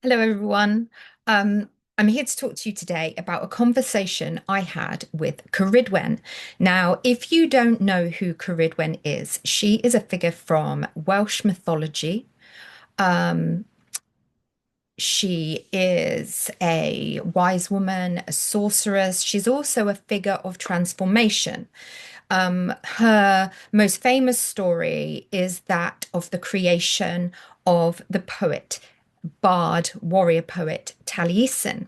Hello, everyone. I'm here to talk to you today about a conversation I had with Ceridwen. Now, if you don't know who Ceridwen is, she is a figure from Welsh mythology. Um, she is a wise woman, a sorceress. She's also a figure of transformation. Her most famous story is that of the creation of the poet, bard, warrior poet Taliesin.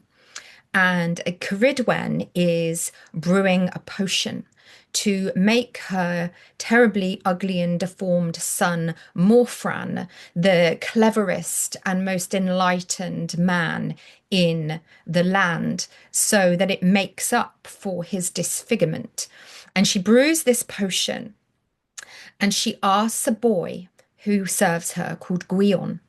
And Ceridwen is brewing a potion to make her terribly ugly and deformed son, Morfran, the cleverest and most enlightened man in the land, so that it makes up for his disfigurement. And she brews this potion and she asks a boy who serves her called Gwion.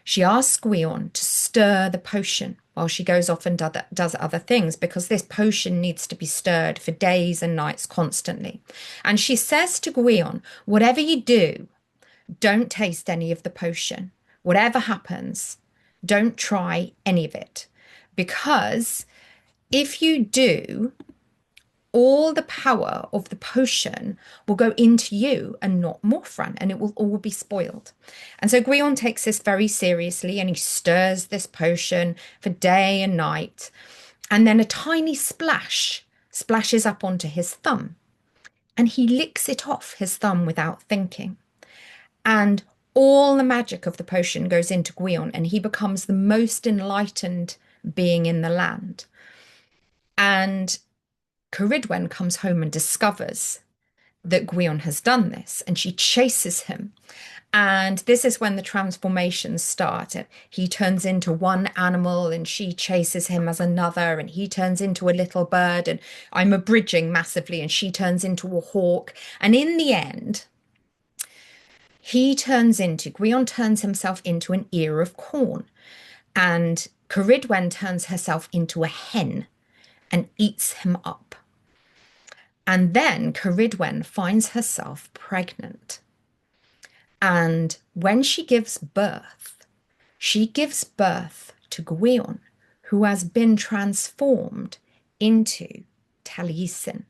She asks Gwion to stir the potion while she goes off and does other things because this potion needs to be stirred for days and nights constantly. And she says to Gwion, whatever you do, don't taste any of the potion. Whatever happens, don't try any of it. Because if you do, all the power of the potion will go into you and not Morfran, and it will all be spoiled. And so Gwion takes this very seriously and he stirs this potion for day and night. And then a tiny splash splashes up onto his thumb, and he licks it off his thumb without thinking. And all the magic of the potion goes into Gwion, and he becomes the most enlightened being in the land. And Ceridwen comes home and discovers that Gwion has done this, and she chases him. And this is when the transformations start. He turns into one animal and she chases him as another, and he turns into a little bird, and I'm abridging massively, and she turns into a hawk. And in the end, Gwion turns himself into an ear of corn, and Ceridwen turns herself into a hen and eats him up. And then Ceridwen finds herself pregnant. And when she gives birth to Gwion, who has been transformed into Taliesin.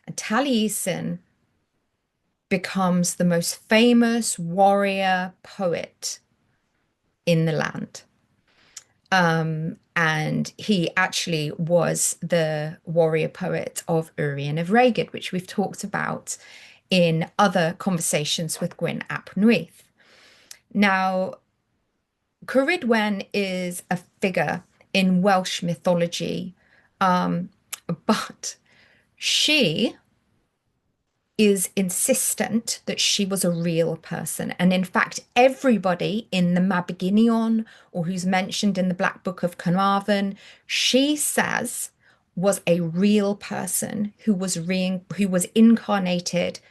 And Taliesin becomes the most famous warrior poet in the land. And he actually was the warrior poet of Urien of Rhaegar, which we've talked about in other conversations with Gwyn ap Nuith. Now, Ceridwen is a figure in Welsh mythology, but she is insistent that she was a real person. And in fact, everybody in the Mabinogion, or who's mentioned in the Black Book of Carnarvon, she says was a real person who was incarnated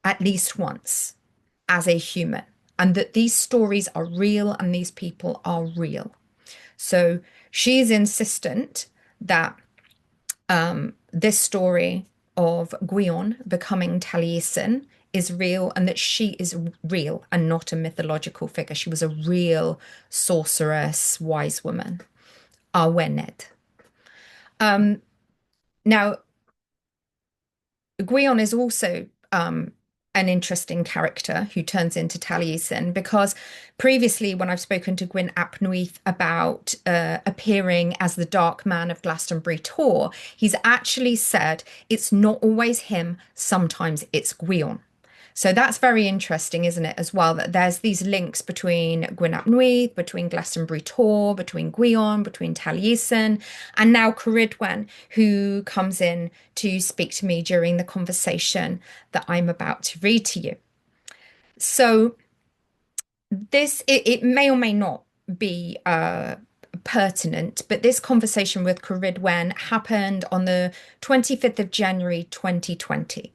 at least once as a human, and that these stories are real and these people are real. So she's insistent that this story of Gwion becoming Taliesin is real, and that she is real and not a mythological figure. She was a real sorceress, wise woman. Arwened. Now, Gwion is also an interesting character who turns into Taliesin, because previously, when I've spoken to Gwyn ap Nuith about appearing as the Dark Man of Glastonbury Tor, he's actually said it's not always him, sometimes it's Gwion. So that's very interesting, isn't it, as well, that there's these links between Gwyn ap Nuith, between Glastonbury Tor, between Gwion, between Taliesin, and now Ceridwen, who comes in to speak to me during the conversation that I'm about to read to you. So it may or may not be pertinent, but this conversation with Ceridwen happened on the 25th of January 2020.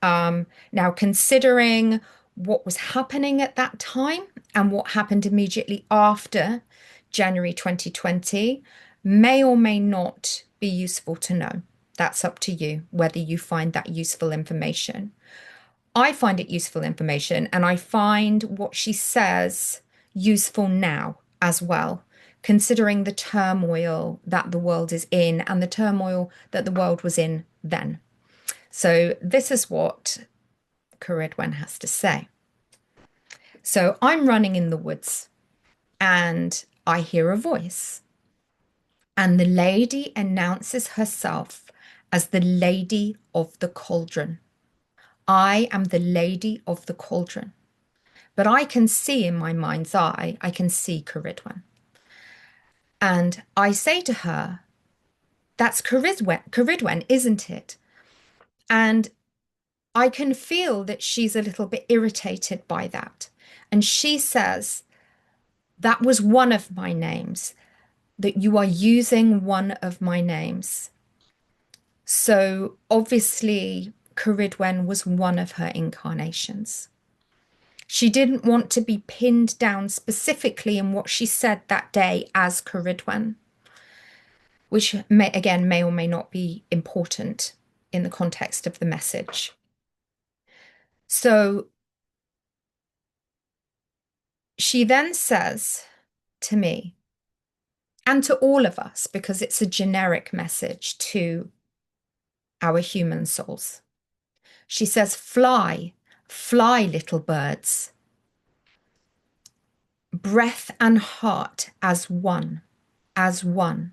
Now, considering what was happening at that time and what happened immediately after January 2020 may or may not be useful to know. That's up to you, whether you find that useful information. I find it useful information, and I find what she says useful now as well, considering the turmoil that the world is in and the turmoil that the world was in then. So this is what Ceridwen has to say. So I'm running in the woods and I hear a voice, and the lady announces herself as the Lady of the Cauldron. I am the Lady of the Cauldron. But I can see in my mind's eye, I can see Ceridwen. And I say to her, that's Ceridwen, isn't it? And I can feel that she's a little bit irritated by that. And she says, that was one of my names, that you are using one of my names. So obviously, Ceridwen was one of her incarnations. She didn't want to be pinned down specifically in what she said that day as Ceridwen, which may or may not be important in the context of the message. So she then says to me, and to all of us, because it's a generic message to our human souls. She says, fly, fly, little birds. Breath and heart as one, as one.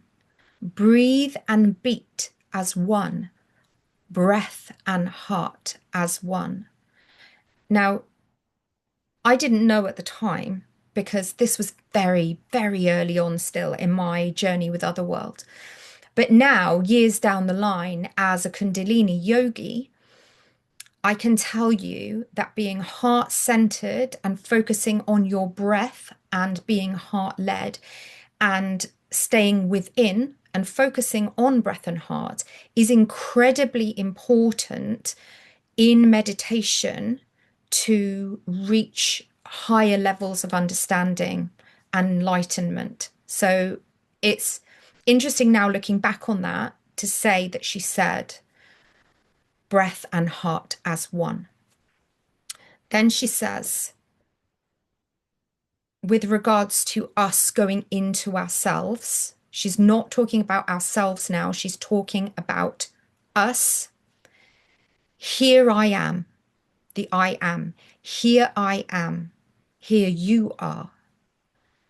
Breathe and beat as one. Breath and heart as one. Now, I didn't know at the time because this was very, very early on still in my journey with Otherworld. But now, years down the line, as a Kundalini yogi, I can tell you that being heart-centered and focusing on your breath and being heart-led and staying within and focusing on breath and heart is incredibly important in meditation to reach higher levels of understanding and enlightenment. So it's interesting now looking back on that to say that she said breath and heart as one. Then she says, with regards to us going into ourselves, she's not talking about ourselves now, she's talking about us. Here I am, the I am. Here I am. Here you are.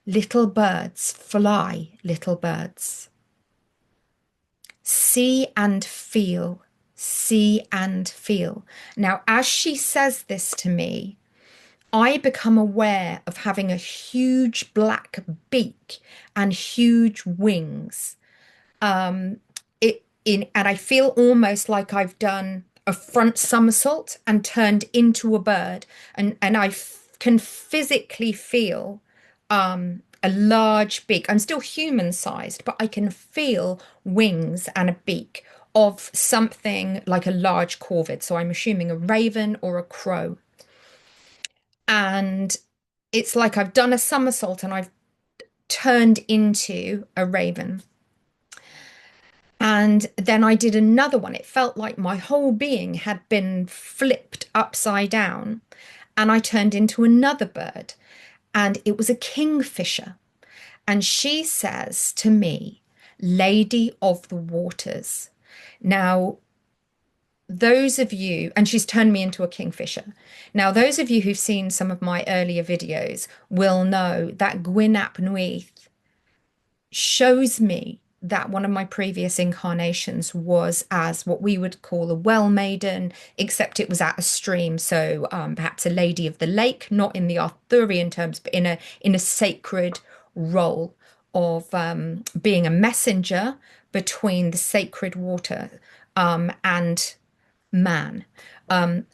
Little birds, fly, little birds. See and feel, see and feel. Now, as she says this to me, I become aware of having a huge black beak and huge wings. And I feel almost like I've done a front somersault and turned into a bird, and can physically feel a large beak. I'm still human sized, but I can feel wings and a beak of something like a large corvid. So I'm assuming a raven or a crow. And it's like I've done a somersault and I've turned into a raven. And then I did another one. It felt like my whole being had been flipped upside down, and I turned into another bird, and it was a kingfisher. And she says to me, Lady of the Waters. Now, those of you, and she's turned me into a kingfisher. Now, those of you who've seen some of my earlier videos will know that Gwyn ap Nuith shows me that one of my previous incarnations was as what we would call a well maiden, except it was at a stream. So perhaps a lady of the lake, not in the Arthurian terms, but in a sacred role of being a messenger between the sacred water and man. And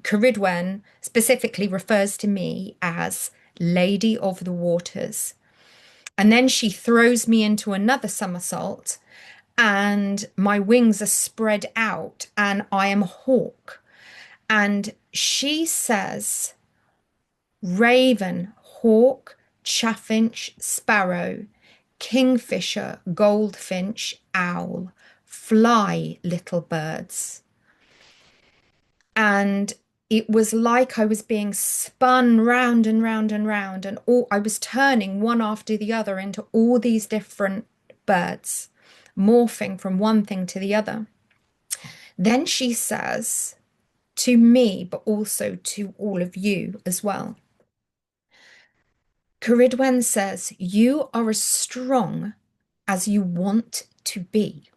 Ceridwen specifically refers to me as Lady of the Waters. And then she throws me into another somersault, and my wings are spread out, and I am a hawk. And she says, raven, hawk, chaffinch, sparrow, kingfisher, goldfinch, owl, fly, little birds. And it was like I was being spun round and round and round, and all I was turning one after the other into all these different birds, morphing from one thing to the other. Then she says to me, but also to all of you as well. Ceridwen says, "You are as strong as you want to be.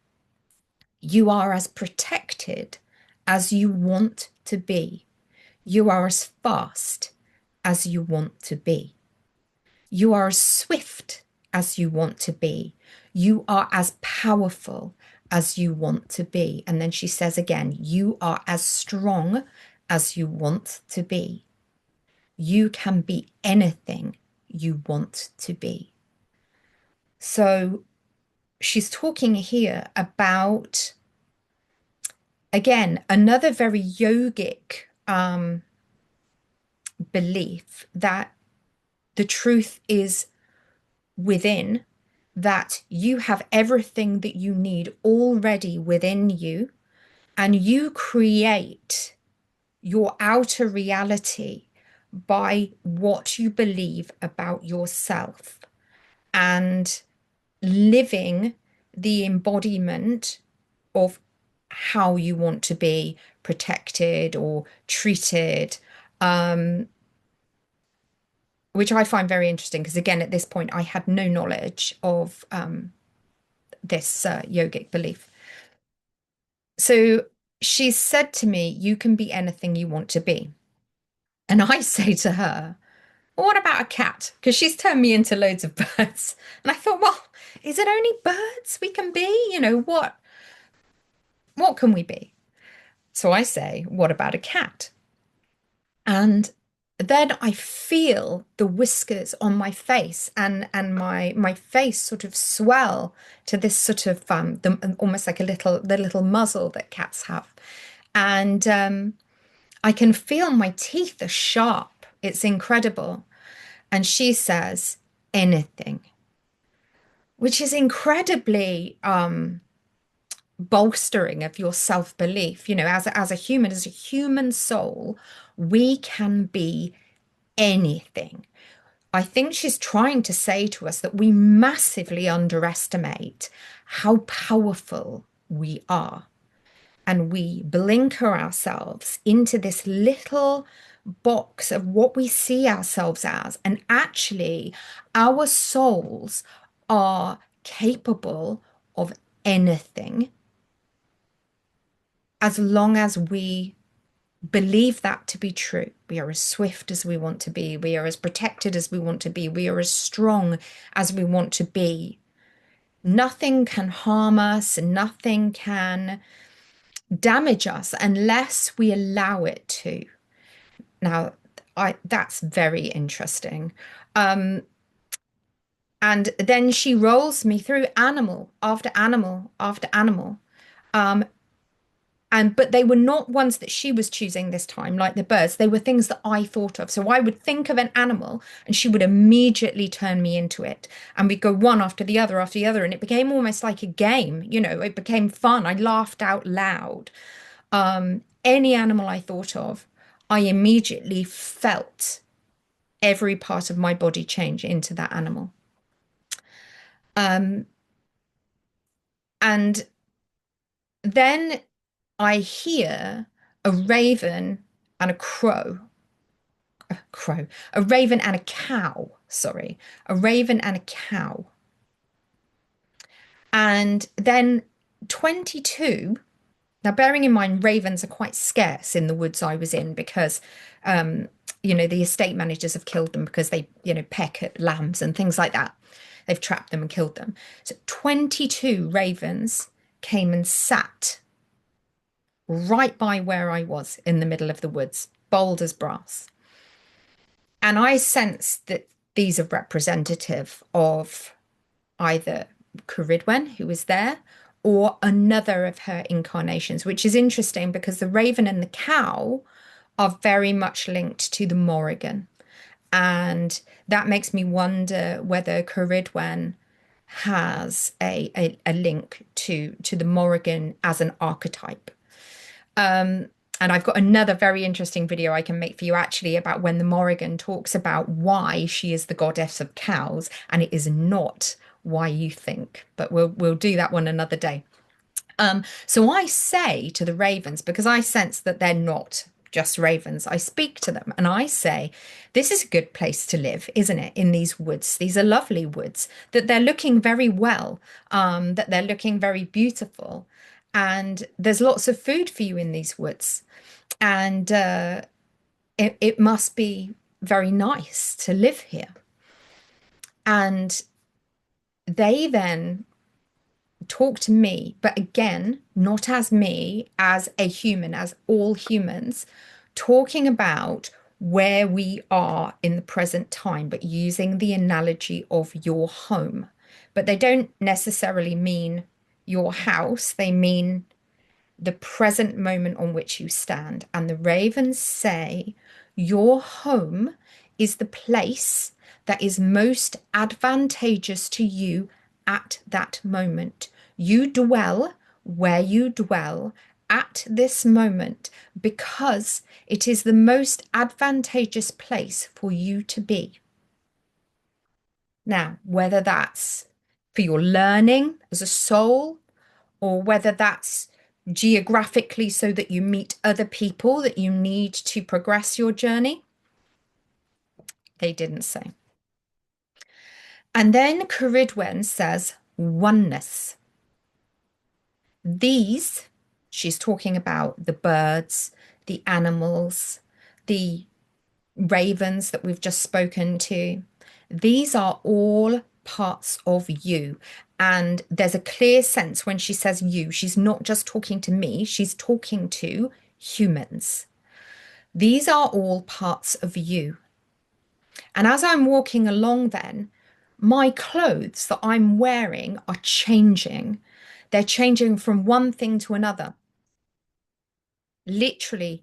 You are as protected as you want to be. You are as fast as you want to be. You are as swift as you want to be. You are as powerful as you want to be." And then she says again, "You are as strong as you want to be. You can be anything you want to be." So she's talking here about, again, another very yogic belief that the truth is within, that you have everything that you need already within you, and you create your outer reality by what you believe about yourself and living the embodiment of how you want to be protected or treated, which I find very interesting because, again, at this point, I had no knowledge of this yogic belief. So she said to me, "You can be anything you want to be." And I say to her, "Well, what about a cat?" Because she's turned me into loads of birds. And I thought, well, is it only birds we can be? What can we be? So I say, "What about a cat?" And then I feel the whiskers on my face, and my face sort of swell to this sort of almost like the little muzzle that cats have. And I can feel my teeth are sharp. It's incredible. And she says, "Anything," which is incredibly bolstering of your self-belief. As a human, as a human soul, we can be anything. I think she's trying to say to us that we massively underestimate how powerful we are. And we blinker ourselves into this little box of what we see ourselves as. And actually, our souls are capable of anything as long as we believe that to be true. We are as swift as we want to be. We are as protected as we want to be. We are as strong as we want to be. Nothing can harm us, and nothing can damage us unless we allow it to. Now, that's very interesting. And then she rolls me through animal after animal after animal. Um, but they were not ones that she was choosing this time, like the birds. They were things that I thought of. So I would think of an animal and she would immediately turn me into it. And we'd go one after the other after the other. And it became almost like a game, it became fun. I laughed out loud. Any animal I thought of, I immediately felt every part of my body change into that animal. And then I hear a raven and a a raven and a cow, sorry, a raven and a cow. And then 22. Now, bearing in mind, ravens are quite scarce in the woods I was in because, the estate managers have killed them because they, peck at lambs and things like that. They've trapped them and killed them. So 22 ravens came and sat right by where I was in the middle of the woods, bold as brass. And I sensed that these are representative of either Ceridwen, who was there, or another of her incarnations, which is interesting because the raven and the cow are very much linked to the Morrigan. And that makes me wonder whether Ceridwen has a link to the Morrigan as an archetype. And I've got another very interesting video I can make for you actually about when the Morrigan talks about why she is the goddess of cows, and it is not why you think. But we'll do that one another day. So I say to the ravens, because I sense that they're not just ravens, I speak to them and I say, this is a good place to live, isn't it? In these woods, these are lovely woods, that they're looking very well, that they're looking very beautiful. And there's lots of food for you in these woods. And it must be very nice to live here. And they then talk to me, but again, not as me, as a human, as all humans, talking about where we are in the present time, but using the analogy of your home. But they don't necessarily mean your house, they mean the present moment on which you stand. And the ravens say, your home is the place that is most advantageous to you at that moment. You dwell where you dwell at this moment because it is the most advantageous place for you to be. Now, whether that's for your learning as a soul, or whether that's geographically so that you meet other people that you need to progress your journey, they didn't say. And then Ceridwen says oneness. These, she's talking about the birds, the animals, the ravens that we've just spoken to. These are all parts of you. And there's a clear sense when she says you, she's not just talking to me, she's talking to humans. These are all parts of you. And as I'm walking along, then, my clothes that I'm wearing are changing. They're changing from one thing to another. Literally,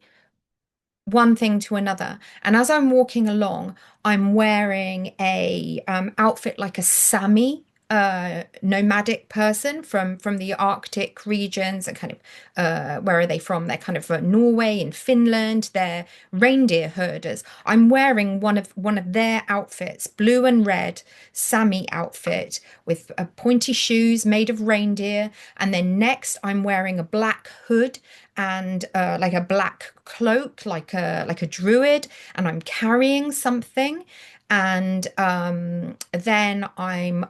one thing to another. And as I'm walking along, I'm wearing a outfit like a Sami nomadic person from the Arctic regions, and kind of where are they from? They're kind of Norway and Finland. They're reindeer herders. I'm wearing one of their outfits, blue and red Sami outfit with pointy shoes made of reindeer. And then next, I'm wearing a black hood and like a black cloak, like a druid, and I'm carrying something. And then I'm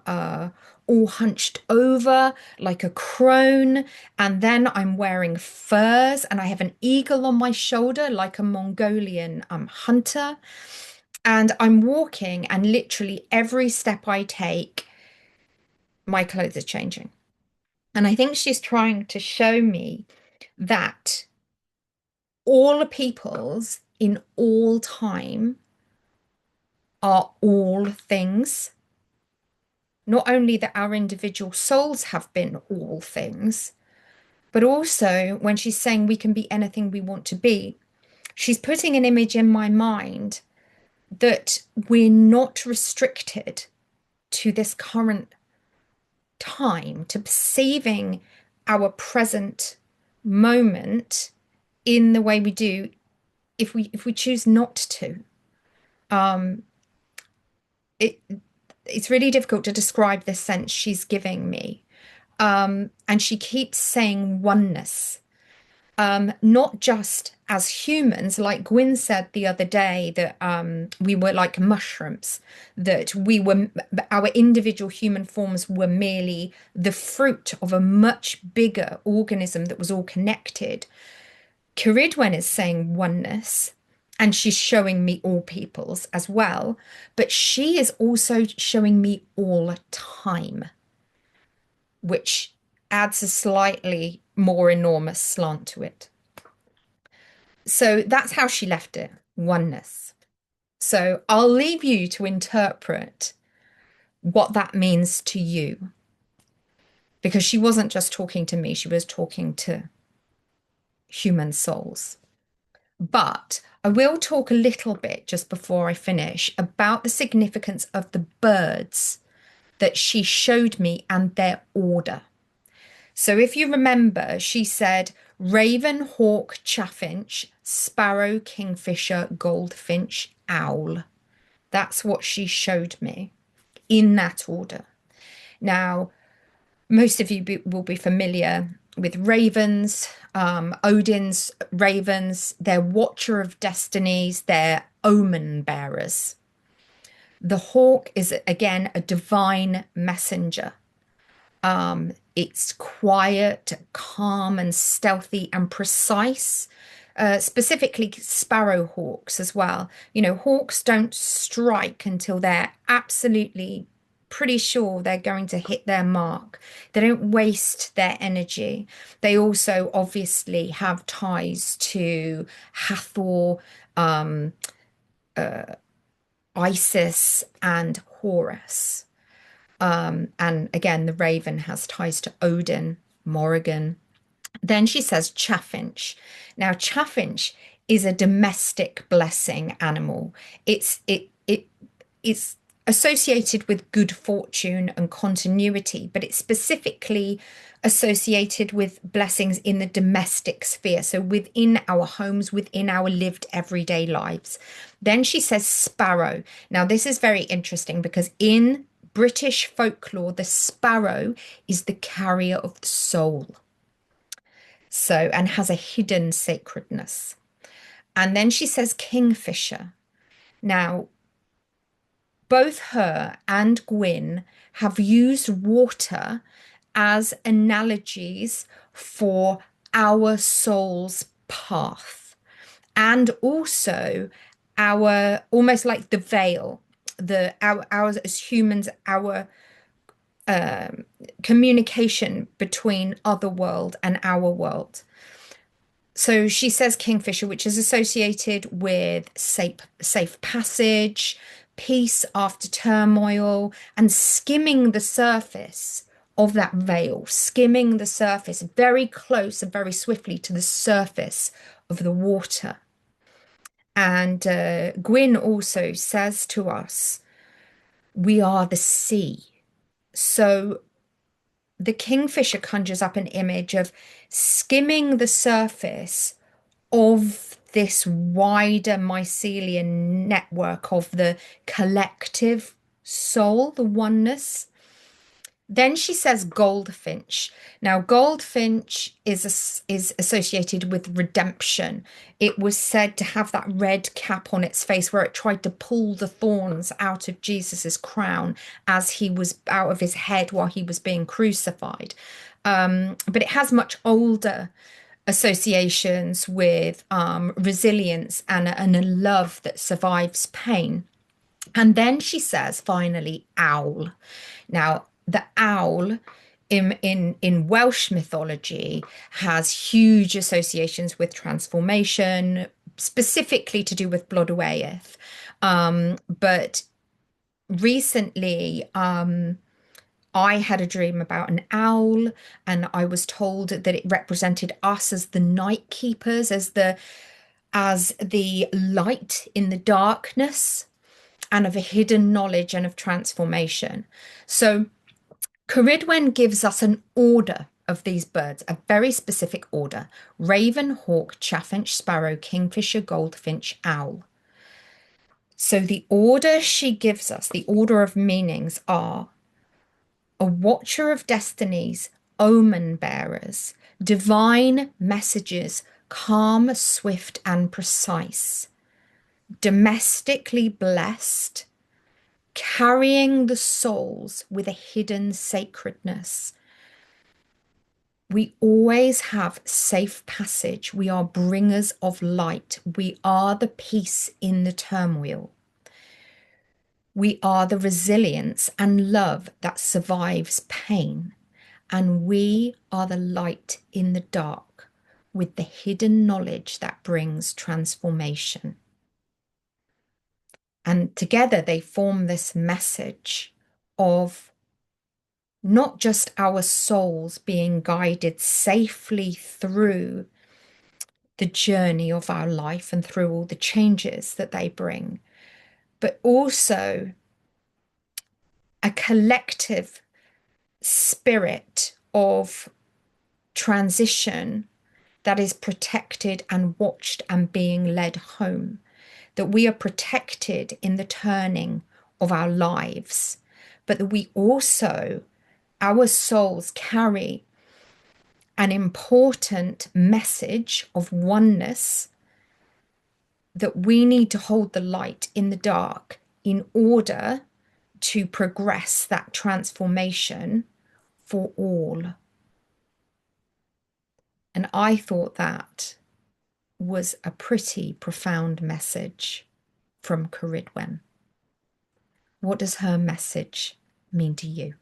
all hunched over like a crone. And then I'm wearing furs, and I have an eagle on my shoulder like a Mongolian hunter. And I'm walking, and literally every step I take, my clothes are changing. And I think she's trying to show me that all peoples in all time are all things. Not only that our individual souls have been all things, but also when she's saying we can be anything we want to be, she's putting an image in my mind that we're not restricted to this current time, to perceiving our present moment in the way we do if we choose not to. It's really difficult to describe the sense she's giving me. And she keeps saying oneness, not just as humans, like Gwyn said the other day, that we were like mushrooms, that our individual human forms were merely the fruit of a much bigger organism that was all connected. Ceridwen is saying oneness, and she's showing me all peoples as well, but she is also showing me all time, which adds a slightly more enormous slant to it. So that's how she left it, oneness. So I'll leave you to interpret what that means to you, because she wasn't just talking to me, she was talking to human souls. But I will talk a little bit just before I finish about the significance of the birds that she showed me and their order. So if you remember, she said raven, hawk, chaffinch, sparrow, kingfisher, goldfinch, owl. That's what she showed me in that order. Now, most of you will be familiar with ravens, Odin's ravens. They're watcher of destinies, they're omen bearers. The hawk is again a divine messenger. It's quiet, calm, and stealthy and precise. Specifically, sparrow hawks as well. You know, hawks don't strike until they're absolutely pretty sure they're going to hit their mark. They don't waste their energy. They also obviously have ties to Hathor, um, Isis, and Horus. And again, the raven has ties to Odin, Morrigan. Then she says chaffinch. Now, chaffinch is a domestic blessing animal. It's associated with good fortune and continuity, but it's specifically associated with blessings in the domestic sphere, so within our homes, within our lived everyday lives. Then she says sparrow. Now, this is very interesting because in British folklore, the sparrow is the carrier of the soul. So, and has a hidden sacredness. And then she says kingfisher. Now, both her and Gwyn have used water as analogies for our soul's path and also our almost like the veil, the ours as humans, our communication between other world and our world. So she says kingfisher, which is associated with safe passage, peace after turmoil, and skimming the surface of that veil, skimming the surface very close and very swiftly to the surface of the water. And Gwyn also says to us, we are the sea. So the kingfisher conjures up an image of skimming the surface of this wider mycelium network of the collective soul, the oneness. Then she says goldfinch. Now, goldfinch is associated with redemption. It was said to have that red cap on its face where it tried to pull the thorns out of Jesus's crown as he was out of his head while he was being crucified. But it has much older associations with resilience and a love that survives pain. And then she says, finally, owl. Now, the owl in Welsh mythology has huge associations with transformation, specifically to do with Blodeuwedd. But recently, I had a dream about an owl, and I was told that it represented us as the night keepers, as the light in the darkness, and of a hidden knowledge and of transformation. So Ceridwen gives us an order of these birds, a very specific order: raven, hawk, chaffinch, sparrow, kingfisher, goldfinch, owl. So the order she gives us, the order of meanings, are a watcher of destinies, omen bearers, divine messages, calm, swift, and precise, domestically blessed, carrying the souls with a hidden sacredness. We always have safe passage. We are bringers of light. We are the peace in the turmoil. We are the resilience and love that survives pain. And we are the light in the dark with the hidden knowledge that brings transformation. And together they form this message of not just our souls being guided safely through the journey of our life and through all the changes that they bring, but also a collective spirit of transition that is protected and watched and being led home, that we are protected in the turning of our lives, but that we also, our souls carry an important message of oneness, that we need to hold the light in the dark in order to progress that transformation for all. And I thought that was a pretty profound message from Ceridwen. What does her message mean to you?